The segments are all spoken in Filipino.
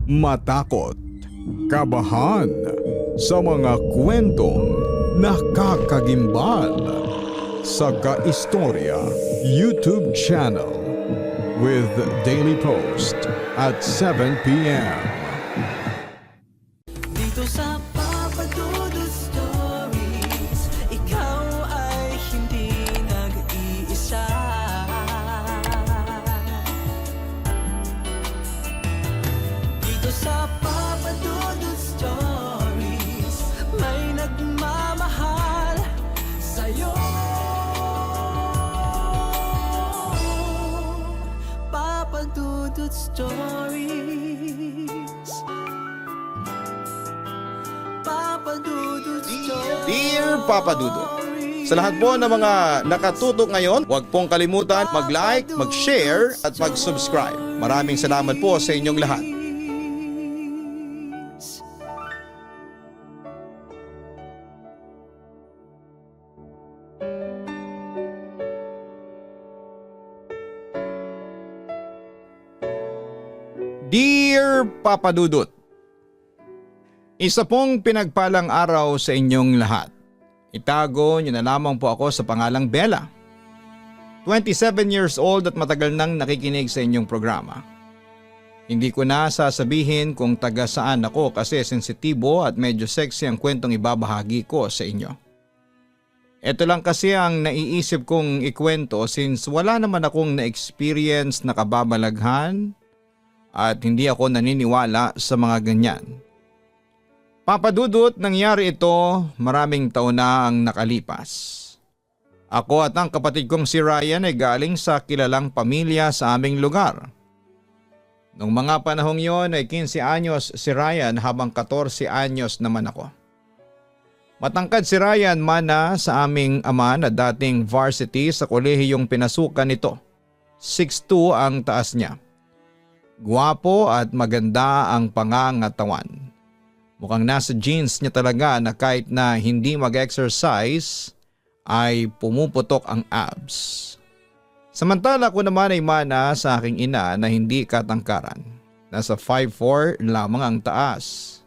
matakot, kabahan, sa mga kwentong nakakagimbal sa Kaistorya YouTube channel with daily post at 7 p.m. Dito sa Papa Dudu Stories, ikaw ay hindi nag-iisa. Dito sa Papa Dudu Stories, may nagmamahal sa'yo. Papa Dudu Stories. Papa Dudu Stories. Dear Papa Dudu, sa lahat po ng mga nakatutok ngayon, huwag pong kalimutan mag-like, mag-share at mag-subscribe. Maraming salamat po sa inyong lahat. Dear Papa Dudut, isa pong pinagpalang araw sa inyong lahat. Itago niyo na lamang po ako sa pangalang Bella. 27 years old at matagal nang nakikinig sa inyong programa. Hindi ko na sasabihin kung taga saan ako kasi sensitibo at medyo sexy ang kwentong ibabahagi ko sa inyo. Ito lang kasi ang naiisip kong ikwento since wala naman akong na-experience na kababalaghan at hindi ako naniniwala sa mga ganyan. Papa Dudut, nangyari ito maraming taon na ang nakalipas. Ako at ang kapatid kong si Ryan ay galing sa kilalang pamilya sa aming lugar. Noong mga panahong yon ay 15 anyos si Ryan habang 14 anyos naman ako. Matangkad si Ryan mana sa aming ama na dating varsity sa kolehiyong pinasukan nito. 6'2" ang taas niya. Guwapo at maganda ang pangangatawan. Mukhang nasa genes niya talaga na kahit na hindi mag-exercise ay pumuputok ang abs. Samantala ko naman ay mana sa aking ina na hindi katangkaran. Nasa 5'4" lamang ang taas.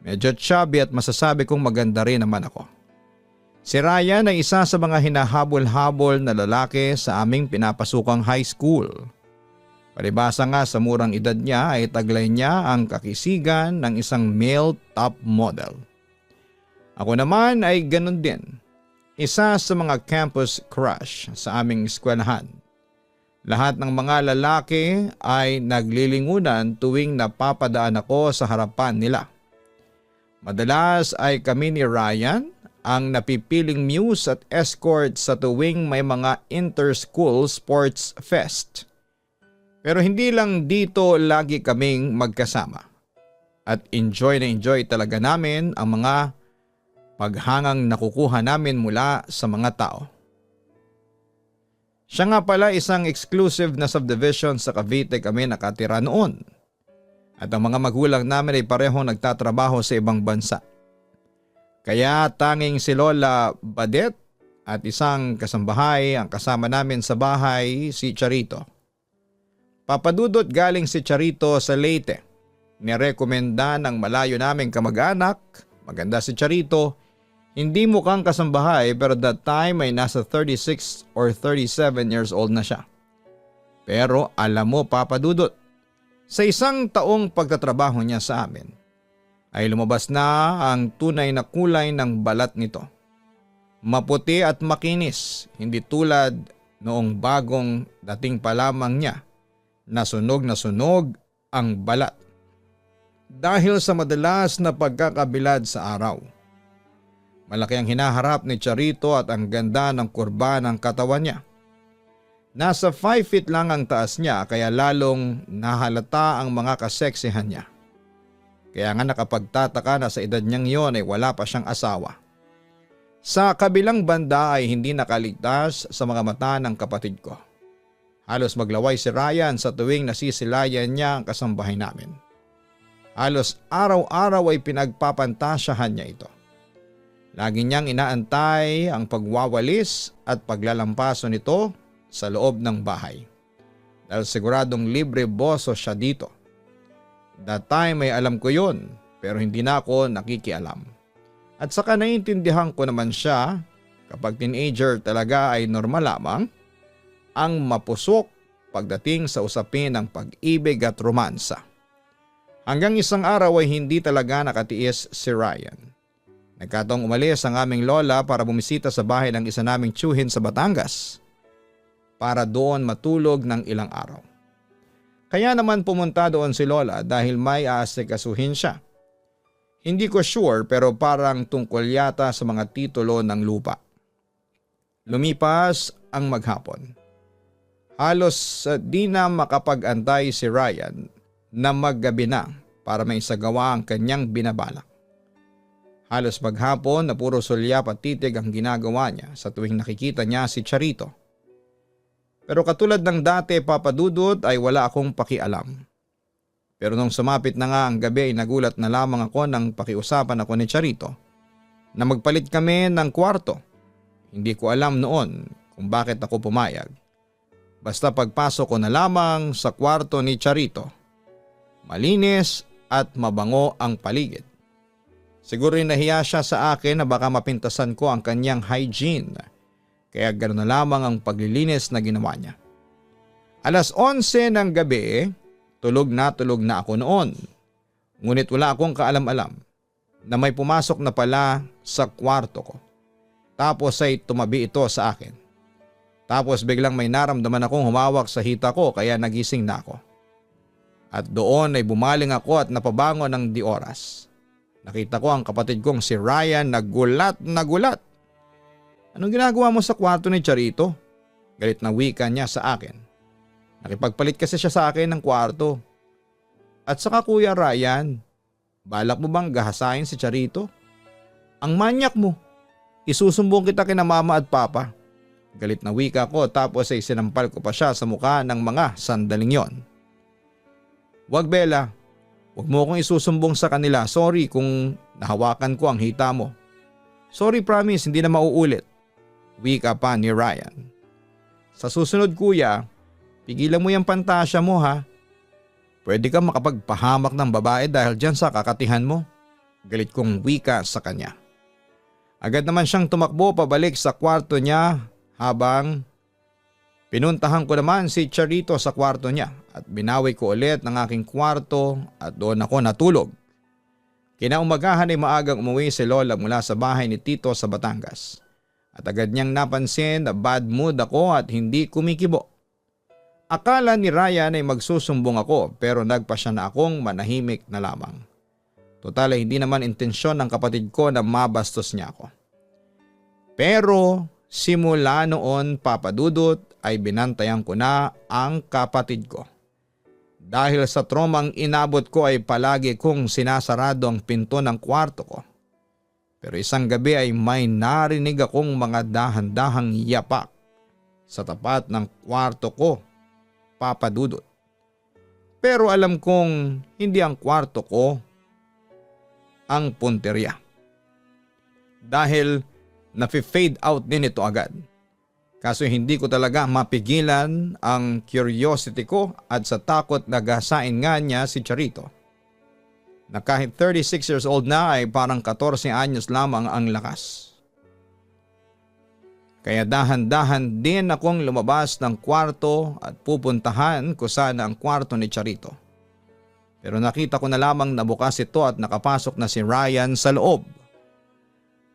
Medyo chubby at masasabi kong maganda rin naman ako. Si Ryan ay isa sa mga hinahabol-habol na lalaki sa aming pinapasukang high school. Palibasa nga sa murang edad niya ay taglay niya ang kakisigan ng isang male top model. Ako naman ay ganun din. Isa sa mga campus crush sa aming eskwelahan. Lahat ng mga lalaki ay naglilingunan tuwing napapadaan ako sa harapan nila. Madalas ay kami ni Ryan ang napipiling muse at escort sa tuwing may mga inter-school sports fest. Pero hindi lang dito lagi kaming magkasama. At enjoy na enjoy talaga namin ang mga paghangang nakukuha namin mula sa mga tao. Siya nga pala isang exclusive na subdivision sa Cavite kami nakatira noon. At ang mga magulang namin ay parehong nagtatrabaho sa ibang bansa. Kaya tanging si Lola Badet at isang kasambahay ang kasama namin sa bahay, si Charito. Papadudot galing si Charito sa Leyte. Nirekomenda ng malayo naming kamag-anak. Maganda si Charito. Hindi mukhang kasambahay pero that time ay nasa 36 or 37 years old na siya. Pero alam mo Papadudot, sa isang taong pagtatrabaho niya sa amin, ay lumabas na ang tunay na kulay ng balat nito. Maputi at makinis, hindi tulad noong bagong dating pa lamang niya. Nasunog ang balat dahil sa madalas na pagkakabilad sa araw. Malaki ang hinaharap ni Charito at ang ganda ng kurba ng katawan niya. Nasa 5 feet lang ang taas niya kaya lalong nahalata ang mga kaseksihan niya. Kaya nga nakapagtataka na sa edad niyang iyon ay wala pa siyang asawa. Sa kabilang banda ay hindi nakaligtas sa mga mata ng kapatid ko. Halos maglaway si Ryan sa tuwing nasisilayan niya ang kasambahay namin. Halos araw-araw ay pinagpapantasyahan niya ito. Lagi niyang inaantay ang pagwawalis at paglalampaso nito sa loob ng bahay. Dahil siguradong libre boso siya dito. That time ay alam ko yon, pero hindi na ako nakikialam. At saka naiintindihan ko naman siya, kapag teenager talaga ay normal lamang ang mapusok pagdating sa usapin ng pag-ibig at romansa. Hanggang isang araw ay hindi talaga nakatiis si Ryan. Nagkataong umalis ang aming lola para bumisita sa bahay ng isa naming tiyuhin sa Batangas para doon matulog ng ilang araw. Kaya naman pumunta doon si lola dahil may aasikasuhin siya. Hindi ko sure pero parang tungkol yata sa mga titulo ng lupa. Lumipas ang maghapon. Halos di na makapag-antay si Ryan na maggabi na para may isagawa ang kanyang binabalak. Halos maghapon na puro sulyap at titig ang ginagawa niya sa tuwing nakikita niya si Charito. Pero katulad ng dati, Papa Dudut, ay wala akong pakialam. Pero nung sumapit na nga ang gabi ay nagulat na lamang ako nang pakiusapan ako ni Charito na magpalit kami ng kwarto. Hindi ko alam noon kung bakit ako pumayag. Basta pagpasok ko na lamang sa kwarto ni Charito, malinis at mabango ang paligid. Siguro nahiya siya sa akin na baka mapintasan ko ang kanyang hygiene, kaya ganoon na lamang ang paglilinis na ginawa niya. Alas 11 ng gabi, tulog na ako noon. Ngunit wala akong kaalam-alam na may pumasok na pala sa kwarto ko. Tapos ay tumabi ito sa akin. Tapos biglang may naramdaman akong humawak sa hita ko kaya nagising na ako. At doon ay bumaling ako at napabangon ng di oras. Nakita ko ang kapatid kong si Ryan na gulat na gulat. Anong ginagawa mo sa kwarto ni Charito? Galit na wika niya sa akin. Nakipagpalit kasi siya sa akin ng kwarto. At saka Kuya Ryan, balak mo bang gahasain si Charito? Ang manyak mo. Isusumbong kita kina mama at papa. Galit na wika ko tapos ay sinampal ko pa siya sa mukha ng mga sandaling yon. Wag Bella, wag mo akong isusumbong sa kanila. Sorry kung nahawakan ko ang hita mo. Sorry promise, hindi na mauulit. Wika pa ni Ryan. Sa susunod kuya, pigilan mo yung pantasya mo ha. Pwede ka makapagpahamak ng babae dahil dyan sa kakatihan mo. Galit kong wika sa kanya. Agad naman siyang tumakbo pabalik sa kwarto niya habang pinuntahan ko naman si Charito sa kwarto niya at binawi ko ulit ng aking kwarto at doon ako natulog. Kinaumagahan ay maagang umuwi si Lola mula sa bahay ni Tito sa Batangas at agad niyang napansin na bad mood ako at hindi kumikibo. Akala ni Ryan ay magsusumbong ako pero nagpasya na akong manahimik na lamang. Total ay hindi naman intensyon ng kapatid ko na mabastos niya ako. Pero simula noon Papa Dudut ay binantayan ko na ang kapatid ko. Dahil sa traumang inabot ko ay palagi kong sinasarado ang pinto ng kwarto ko. Pero isang gabi ay may narinig akong mga dahan-dahang yapak sa tapat ng kwarto ko, Papa Dudut. Pero alam kong hindi ang kwarto ko ang punteriya. Dahil nafi-fade out din ito agad. Kaso hindi ko talaga mapigilan ang curiosity ko at sa takot na gasain nga niya si Charito. Na kahit 36 years old na ay parang 14 anyos lamang ang lakas. Kaya dahan-dahan din akong lumabas ng kwarto at pupuntahan ko sana ang kwarto ni Charito. Pero nakita ko na lamang na bukas ito at nakapasok na si Ryan sa loob.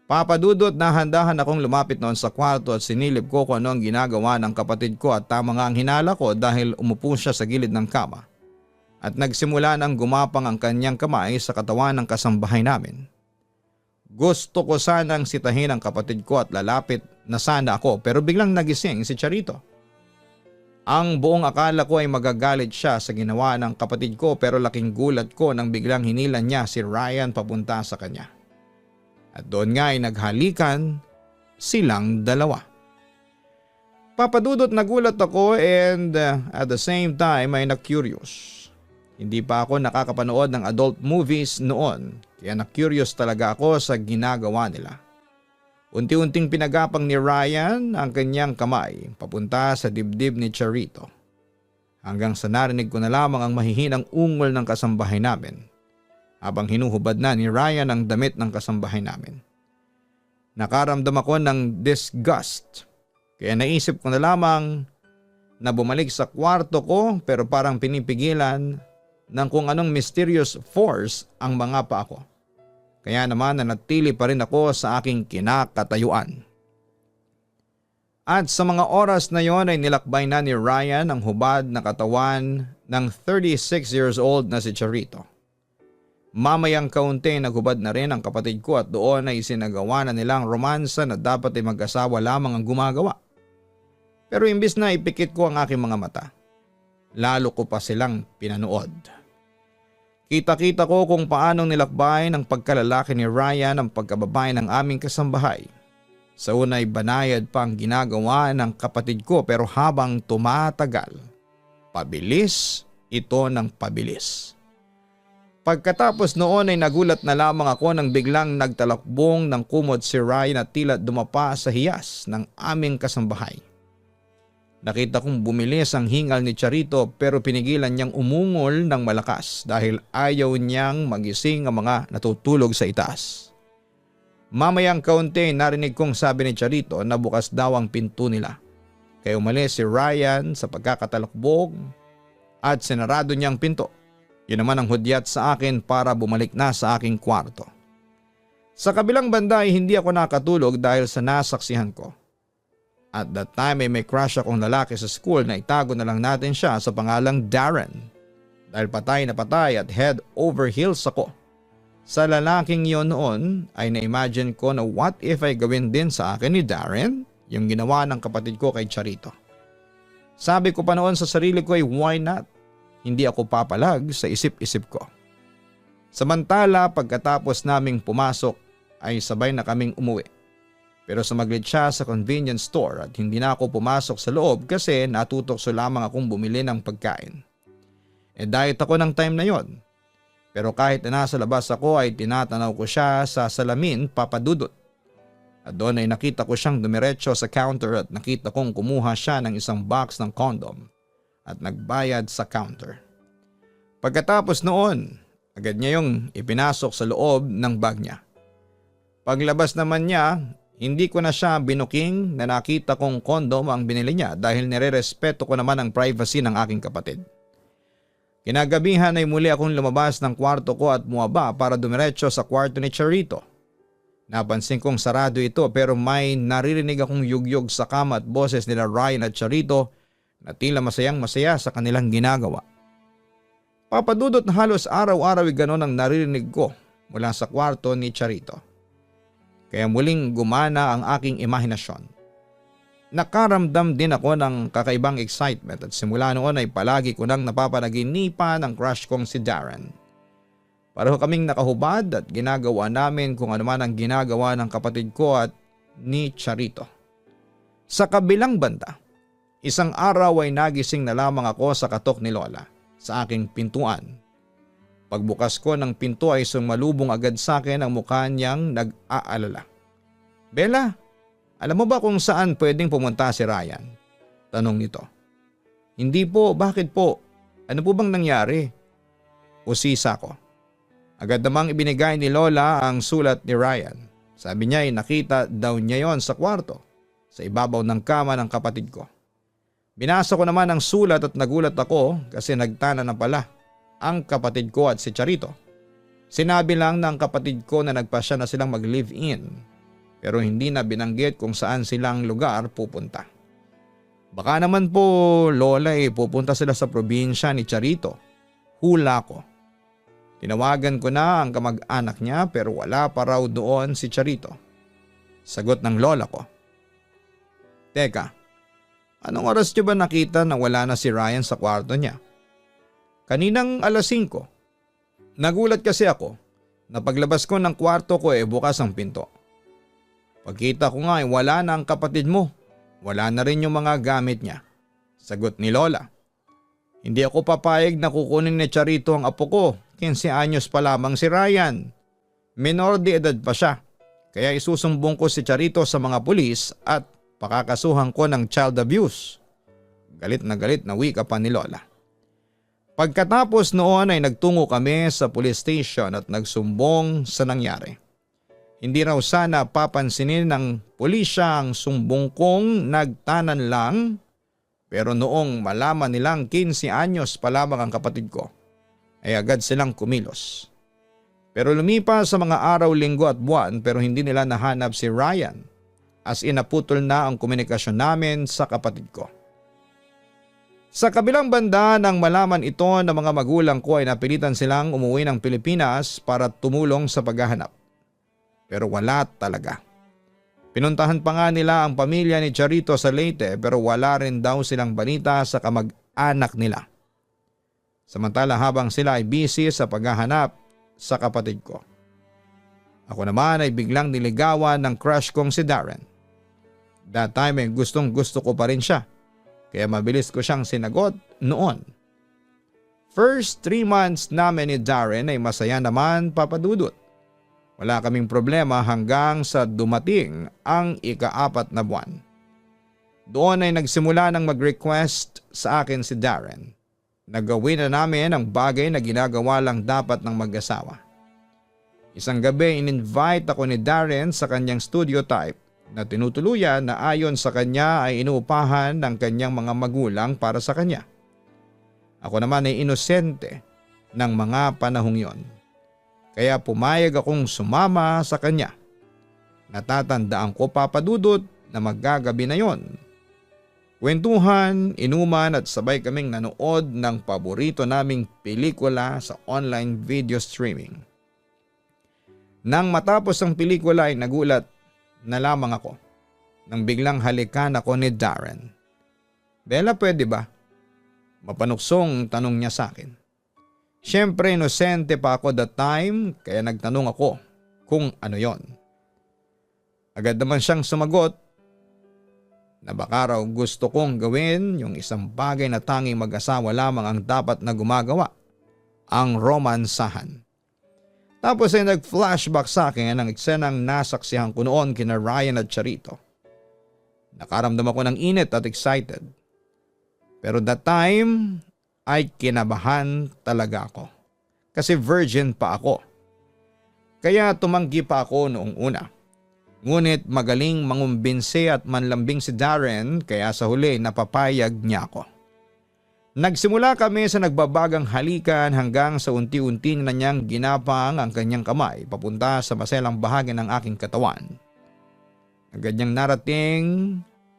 Papa Dudut, nahandahan akong lumapit noon sa kwarto at sinilip ko kung ano ang ginagawa ng kapatid ko at tama nga ang hinala ko dahil umupo siya sa gilid ng kama. At nagsimula nang gumapang ang kanyang kamay sa katawan ng kasambahay namin. Gusto ko sanang sitahin ang kapatid ko at lalapit na sana ako pero biglang nagising si Charito. Ang buong akala ko ay magagalit siya sa ginawa ng kapatid ko pero laking gulat ko nang biglang hinilan niya si Ryan papunta sa kanya. At doon nga ay naghalikan silang dalawa. Papadudot nagulat ako and at the same time ay na-curious. Hindi pa ako nakakapanood ng adult movies noon kaya na-curious talaga ako sa ginagawa nila. Unti-unting pinagapang ni Ryan ang kanyang kamay papunta sa dibdib ni Charito. hanggang sa narinig ko na lamang ang mahihinang ungol ng kasambahay namin habang hinuhubad na ni Ryan ang damit ng kasambahay namin. Nakaramdam ako ng disgust kaya naisip ko na lamang na bumalik sa kwarto ko pero parang pinipigilan ng kung anong mysterious force ang mga paa ko. Kaya naman nanatili pa rin ako sa aking kinakatayuan. At sa mga oras na yon ay nilakbay na ni Ryan ang hubad na katawan ng 36 years old na si Charito. Mamayang kaunti naghubad na rin ang kapatid ko at doon ay isinagawa na nilang romansa na dapat ay mag-asawa lamang ang gumagawa. Pero imbis na ipikit ko ang aking mga mata, lalo ko pa silang pinanood. Kita-kita ko kung paanong nilakbay ng pagkalalaki ni Ryan ang pagkababae ng aming kasambahay. Sa una ay banayad pa ang ginagawa ng kapatid ko pero habang tumatagal, pabilis ito ng pabilis. Pagkatapos noon ay nagulat na lamang ako nang biglang nagtalakbong ng kumot si Ryan at tila dumapa sa hiyas ng aming kasambahay. Nakita kong bumilis ang hingal ni Charito pero pinigilan niyang umungol ng malakas dahil ayaw niyang magising ang mga natutulog sa itaas. Mamayang kaunti narinig kong sabi ni Charito na bukas daw ang pinto nila. Kaya umalis si Ryan sa pagkakatalakbog at sinarado niyang pinto. Yun naman ang hudyat sa akin para bumalik na sa aking kwarto. Sa kabilang banda ay hindi ako nakatulog dahil sa nasaksihan ko. At that time ay may crush akong lalaki sa school na itago na lang natin siya sa pangalang Darren. Dahil patay na patay at head over heels ako sa lalaking yon noon ay na-imagine ko na what if ay gawin din sa akin ni Darren yung ginawa ng kapatid ko kay Charito. Sabi ko pa noon sa sarili ko ay why not? Hindi ako papalag sa isip-isip ko. Samantala pagkatapos naming pumasok ay sabay na kaming umuwi. Pero sumaglit siya sa convenience store at hindi na ako pumasok sa loob kasi natutokso lamang akong bumili ng pagkain. Diet ako ng time na yon. Pero kahit na nasa labas ako ay tinatanaw ko siya sa salamin papadudot. At doon ay nakita ko siyang dumiretso sa counter at nakita kong kumuha siya ng isang box ng condom at nagbayad sa counter. Pagkatapos noon, agad niya yung ipinasok sa loob ng bag niya. Paglabas naman niya, hindi ko na siya binuking na nakita kong condom ang binili niya dahil nirerespeto ko naman ang privacy ng aking kapatid. Kinagabihan ay muli akong lumabas ng kwarto ko at muaba para dumiretso sa kwarto ni Charito. Napansin kong sarado ito pero may naririnig akong yugyog sa kama at boses nila Ryan at Charito na tila masayang masaya sa kanilang ginagawa. Papadudot na halos araw-araw ay ganon ang naririnig ko mula sa kwarto ni Charito. Kaya muling gumana ang aking imahinasyon. Nakaramdam din ako ng kakaibang excitement at simula noon ay palagi ko nang napapanaginipan ang crush kong si Darren. Pareho kaming nakahubad at ginagawa namin kung ano man ang ginagawa ng kapatid ko at ni Charito. Sa kabilang banda, isang araw ay nagising na lamang ako sa katok ni Lola sa aking pintuan. Pagbukas ko ng pinto ay sumalubong agad sa akin ang mukha niyang nag-aalala. "Bella, alam mo ba kung saan pwedeng pumunta si Ryan?" Tanong nito. "Hindi po, bakit po? Ano po bang nangyari?" Usisa ko. Agad namang ibinigay ni Lola ang sulat ni Ryan. Sabi niya ay nakita daw niya yon sa kwarto, sa ibabaw ng kama ng kapatid ko. Binasa ko naman ang sulat at nagulat ako kasi nagtana na pala ang kapatid ko at si Charito. Sinabi lang ng kapatid ko na nagpasya na silang mag-live-in pero hindi na binanggit kung saan silang lugar pupunta. Baka naman po Lola pupunta sila sa probinsya ni Charito. Hula ko. Tinawagan ko na ang kamag-anak niya pero wala pa raw doon si Charito. Sagot ng Lola ko. "Teka, anong oras niyo ba nakita na wala na si Ryan sa kwarto niya?" "Kaninang alas 5. Nagulat kasi ako na paglabas ko ng kwarto ko bukas ang pinto. Pagkita ko nga wala na ang kapatid mo. Wala na rin yung mga gamit niya." Sagot ni Lola. "Hindi ako papayag na kukunin ni Charito ang apo ko. 15 anyos pa lamang si Ryan. Menor de edad pa siya. Kaya isusumbong ko si Charito sa mga pulis at pakakasuhan ko ng child abuse. Galit na wika pa ni Lola. Pagkatapos noon ay nagtungo kami sa police station at nagsumbong sa nangyari. Hindi raw sana papansinin ng pulisya ang sumbong kong nagtanan lang, pero noong malaman nilang 15 anyos pa lamang ang kapatid ko, ay agad silang kumilos. Pero lumipas sa mga araw, linggo at buwan pero hindi nila nahanap si Ryan, as in naputol na ang komunikasyon namin sa kapatid ko. Sa kabilang banda nang malaman ito ng mga magulang ko ay napilitan silang umuwi ng Pilipinas para tumulong sa paghahanap. Pero wala talaga. Pinuntahan pa nga nila ang pamilya ni Charito sa Leyte pero wala rin daw silang balita sa kamag-anak nila. Samantala habang sila ay busy sa paghahanap sa kapatid ko, ako naman ay biglang niligawan ng crush kong si Darren. That time ay gustong gusto ko pa rin siya. Kaya mabilis ko siyang sinagot noon. First 3 months namin ni Darren ay masaya naman, Papa Dudut. Wala kaming problema hanggang sa dumating ang ika-4 na buwan. Doon ay nagsimula ng mag-request sa akin si Darren. Nagawin na namin ang bagay na ginagawa lang dapat ng mag-asawa. Isang gabi in-invite ako ni Darren sa kanyang studio type na tinutuluyan na ayon sa kanya ay inuupahan ng kanyang mga magulang para sa kanya. Ako naman ay inosente ng mga panahong yon. Kaya pumayag akong sumama sa kanya. Natatandaan ko, Papa Dudut, na maggagabi na yon. Kwentuhan, inuman at sabay kaming nanood ng paborito naming pelikula sa online video streaming. Nang matapos ang pelikula ay nagulat na lamang ako nang biglang halikan ako ni Darren. Bella, pwede ba? Mapanuksong tanong niya sa akin. Siyempre inosente pa ako that time kaya nagtanong ako kung ano yon. Agad naman siyang sumagot na baka raw gusto kong gawin yung isang bagay na tanging mag-asawa lamang ang dapat na gumagawa, ang romansahan. Tapos ay nag-flashback sa akin ang eksenang nasaksihan ko noon kina Ryan at Charito. Nakaramdam ako ng init at excited. Pero that time ay kinabahan talaga ako. Kasi virgin pa ako. Kaya tumanggi pa ako noong una. Ngunit magaling mangumbinse at manlambing si Darren kaya sa huli napapayag niya ako. Nagsimula kami sa nagbabagang halikan hanggang sa unti-unti na niyang ginapang ang kanyang kamay papunta sa maselang bahagi ng aking katawan. Agad niyang narating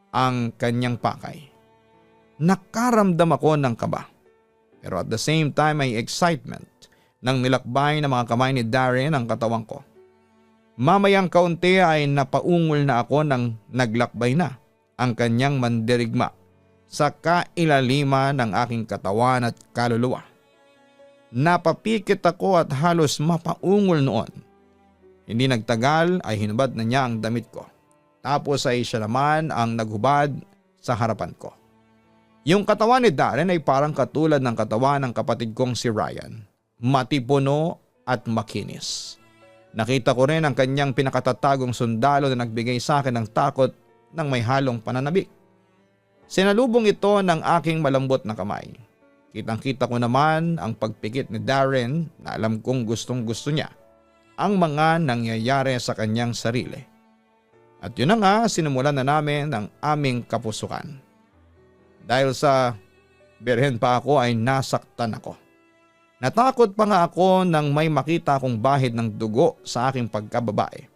ang kanyang pakay. Nakaramdam ako ng kaba. Pero at the same time ay excitement nang nilakbay ng mga kamay ni Darren ang katawan ko. Mamayang kaunti ay napaungol na ako nang naglakbay na ang kanyang mandirigma sa kailaliman ng aking katawan at kaluluwa. Napapikit ako at halos mapaungol noon. Hindi nagtagal ay hinubad na niya ang damit ko. Tapos ay siya naman ang naghubad sa harapan ko. Yung katawan ni Darren ay parang katulad ng katawan ng kapatid kong si Ryan. Matipuno at makinis. Nakita ko rin ang kanyang pinakatatagong sundalo na nagbigay sa akin ng takot ng may halong pananabik. Sinalubong ito ng aking malambot na kamay. Kitang-kita ko naman ang pagpikit ni Darren na alam kong gustong-gusto niya ang mga nangyayari sa kanyang sarili. At yun na nga, sinimulan na namin ang aming kapusukan. Dahil sa birhen pa ako ay nasaktan ako. Natakot pa nga ako nang may makita akong bahid ng dugo sa aking pagkababae.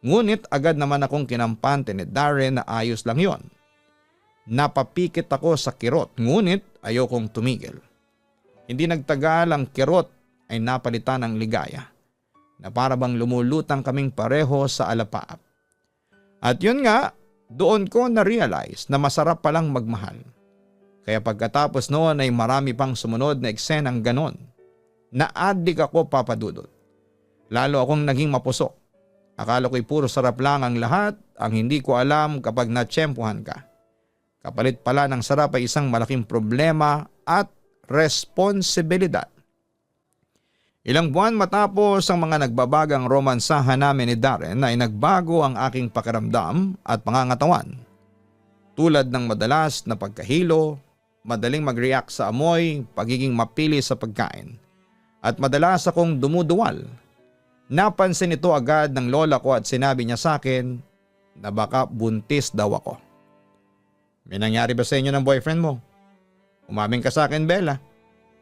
Ngunit agad naman akong kinampante ni Darren na ayos lang yon. Napapikit ako sa kirot ngunit ayokong tumigil. Hindi nagtagal ang kirot ay napalitan ng ligaya na para bang lumulutang kaming pareho sa alapaap. At yun nga, doon ko na-realize na masarap palang magmahal. Kaya pagkatapos noon ay marami pang sumunod na eksenang ganon. Na-addict ako, Papa Dudut. Lalo akong naging mapusok. Akala ko'y puro sarap lang ang lahat, ang hindi ko alam kapag natsyempohan ka. Kapalit pala ng sarap ay isang malaking problema at responsibilidad. Ilang buwan matapos ang mga nagbabagang romansahan namin ni Darren ay nagbago ang aking pakiramdam at pangangatawan. Tulad ng madalas na pagkahilo, madaling mag-react sa amoy, pagiging mapili sa pagkain, at madalas akong dumuduwal. Napansin ito agad ng lola ko at sinabi niya sa akin na baka buntis daw ako. May nangyari ba sa inyo ng boyfriend mo? Umamin ka sa akin, Bella.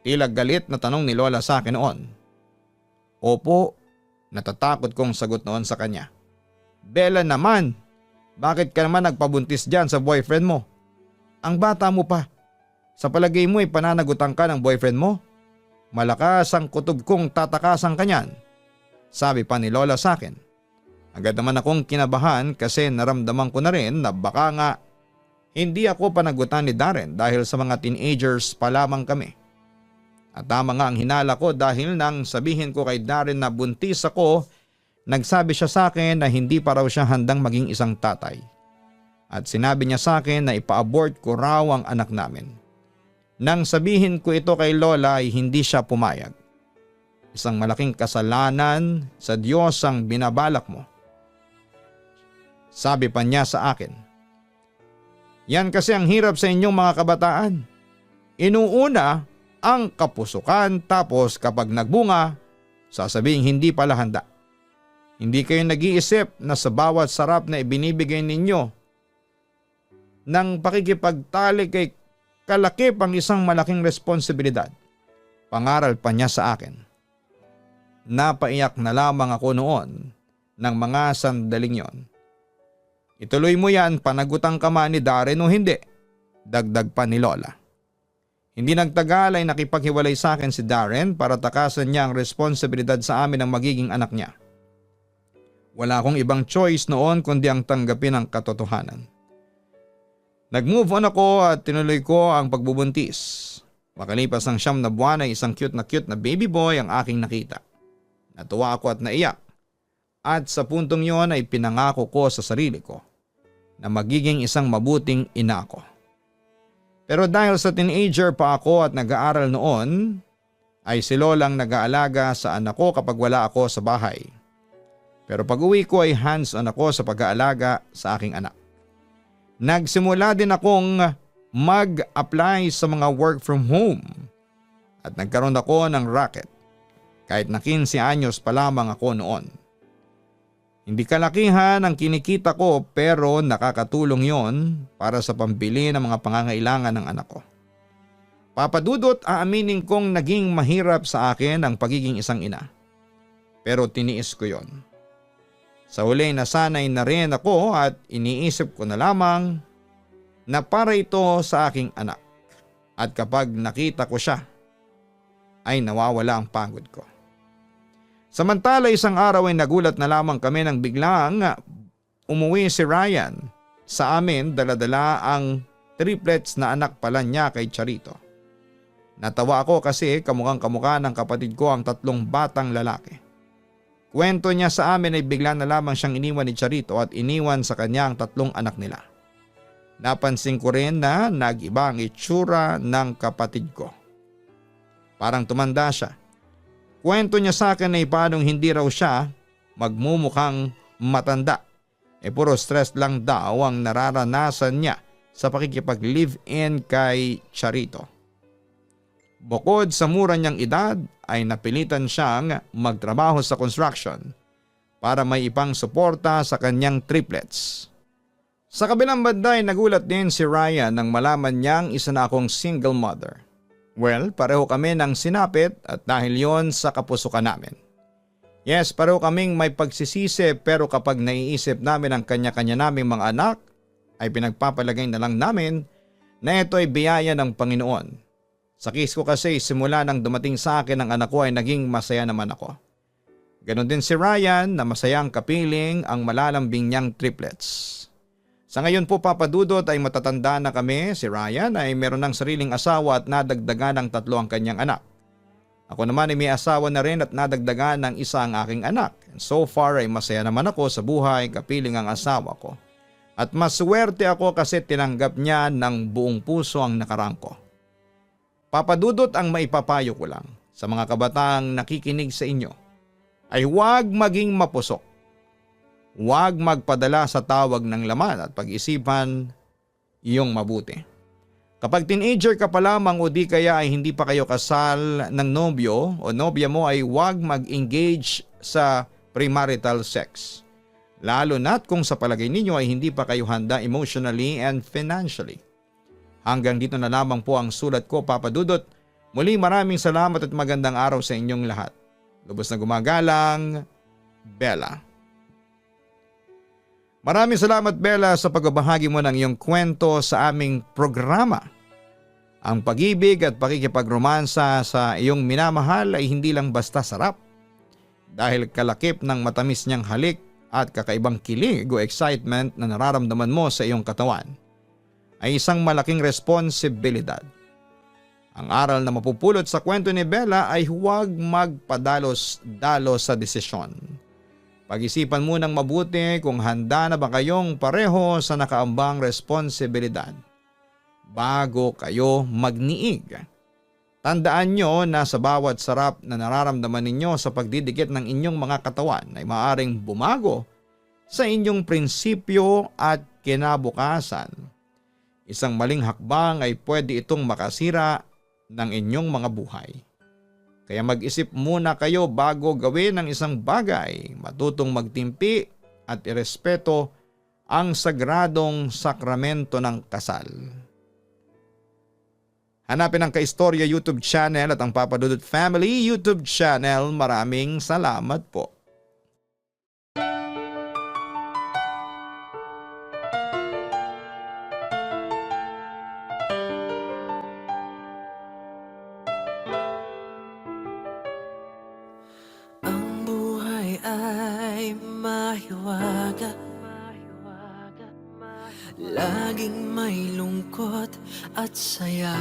Tila galit na tanong ni lola sa akin noon. Opo, natatakot kong sagot noon sa kanya. Bella naman, bakit ka naman nagpabuntis dyan sa boyfriend mo? Ang bata mo pa. Sa palagay mo ay pananagutan ka ng boyfriend mo? Malakas ang kutob kong tatakasan ka niyan. Sabi pa ni lola sa akin. Agad naman akong kinabahan kasi naramdaman ko na rin na baka nga hindi ako panagutan ni Darren dahil sa mga teenagers pa lamang kami. At tama nga ang hinala ko dahil nang sabihin ko kay Darren na buntis ako, nagsabi siya sa akin na hindi pa raw siya handang maging isang tatay. At sinabi niya sa akin na ipa-abort ko raw ang anak namin. Nang sabihin ko ito kay lola ay hindi siya pumayag. Isang malaking kasalanan sa Diyos ang binabalak mo. Sabi pa niya sa akin. Yan kasi ang hirap sa inyong mga kabataan. Inuuna ang kapusukan tapos kapag nagbunga, sasabihin hindi pala handa. Hindi kayo nag-iisip na sa bawat sarap na ibinibigay ninyo ng pakikipagtali kay kalakip ang isang malaking responsibilidad. Pangaral pa niya sa akin. Napaiyak na lamang ako noon ng mga sandaling yon. Ituloy mo yan, panagutan ka man ni Darren o hindi, dagdag pa ni lola. Hindi nagtagal ay nakipaghiwalay sa akin si Darren para takasan niya ang responsibilidad sa amin ng magiging anak niya. Wala akong ibang choice noon kundi ang tanggapin ang katotohanan. Nag-move on ako at tinuloy ko ang pagbubuntis. Makalipas ng 9 na buwan ay isang cute na baby boy ang aking nakita. Natuwa ako at naiyak. At sa puntong yon ay pinangako ko sa sarili ko na magiging isang mabuting ina ako. Pero dahil sa teenager pa ako at nag-aaral noon, ay si lolang nag-aalaga sa anak ko kapag wala ako sa bahay. Pero pag uwi ko ay hands-on ako sa pag-aalaga sa aking anak. Nagsimula din akong mag-apply sa mga work from home at nagkaroon ako ng racket. Kahit na 15 anyos pa lamang ako noon. Hindi kalakihan ang kinikita ko pero nakakatulong yon para sa pambili ng mga pangangailangan ng anak ko. Papadudot, aaminin kong naging mahirap sa akin ang pagiging isang ina. Pero tiniis ko yon. Sa huli nasanay na rin ako at iniisip ko na lamang na para ito sa aking anak. At kapag nakita ko siya, ay nawawala ang pagod ko. Samantala isang araw ay nagulat na lamang kami nang biglang umuwi si Ryan sa amin, dala-dala ang triplets na anak pala niya kay Charito. Natawa ako kasi kamukhang-kamukha ng kapatid ko ang 3 batang lalaki. Kwento niya sa amin ay bigla na lamang siyang iniwan ni Charito at iniwan sa kanya ang 3 anak nila. Napansin ko rin na nag-iba ang itsura ng kapatid ko. Parang tumanda siya. Kwento niya sa akin ay paanong hindi raw siya magmumukhang matanda. Puro stress lang daw ang nararanasan niya sa pakikipag-live-in kay Charito. Bukod sa mura niyang edad ay napilitan siyang magtrabaho sa construction para may ipang suporta sa kanyang triplets. Sa kabilang banda ay nagulat din si Ryan nang malaman niyang isa na akong single mother. Well, pareho kami ng sinapit at dahil yon sa kapusukan namin. Yes, pareho kaming may pagsisisi pero kapag naiisip namin ang kanya-kanya naming mga anak, ay pinagpapalagay na lang namin na ito ay biyaya ng Panginoon. Sa case ko kasi simula nang dumating sa akin ang anak ko ay naging masaya naman ako. Ganon din si Ryan na masayang kapiling ang malalambing niyang triplets. Sa ngayon po papadudot ay matatanda na kami. Si Ryan ay meron ng sariling asawa at nadagdagan ng 3 ang kanyang anak. Ako naman ay may asawa na rin at nadagdagan ng 1 ang aking anak. And so far ay masaya naman ako sa buhay kapiling ang asawa ko. At maswerte ako kasi tinanggap niya ng buong puso ang nakaraan ko. Papadudot ang maipapayo ko lang sa mga kabataang nakikinig sa inyo ay huwag maging mapusok. Huwag magpadala sa tawag ng laman at pag-isipan iyong mabuti. Kapag teenager ka pa lamang o di kaya ay hindi pa kayo kasal ng nobyo o nobya mo ay huwag mag-engage sa premarital sex. Lalo na't kung sa palagay ninyo ay hindi pa kayo handa emotionally and financially. Hanggang dito na lamang po ang sulat ko, Papa Dudut. Muli maraming salamat at magandang araw sa inyong lahat. Lubos na gumagalang, Bella. Maraming salamat, Bella, sa pagbabahagi mo ng iyong kwento sa aming programa. Ang pag-ibig at pakikipagromansa sa iyong minamahal ay hindi lang basta sarap. Dahil kalakip ng matamis niyang halik at kakaibang kilig o excitement na nararamdaman mo sa iyong katawan, ay isang malaking responsibilidad. Ang aral na mapupulot sa kwento ni Bella ay huwag magpadalos-dalos sa desisyon. Pag-isipan munang mabuti kung handa na ba kayong pareho sa nakaambang responsibilidad bago kayo magniig. Tandaan nyo na sa bawat sarap na nararamdaman ninyo sa pagdidikit ng inyong mga katawan ay maaaring bumago sa inyong prinsipyo at kinabukasan. Isang maling hakbang ay pwede itong makasira ng inyong mga buhay. Kaya mag-isip muna kayo bago gawin ang isang bagay, matutong magtimpi at irespeto ang sagradong sakramento ng kasal. Hanapin ang Kaistorya YouTube channel at ang Papa Dudut Family YouTube channel. Maraming salamat po. Ang buhay ay mahiwaga, laging may lungkot at saya.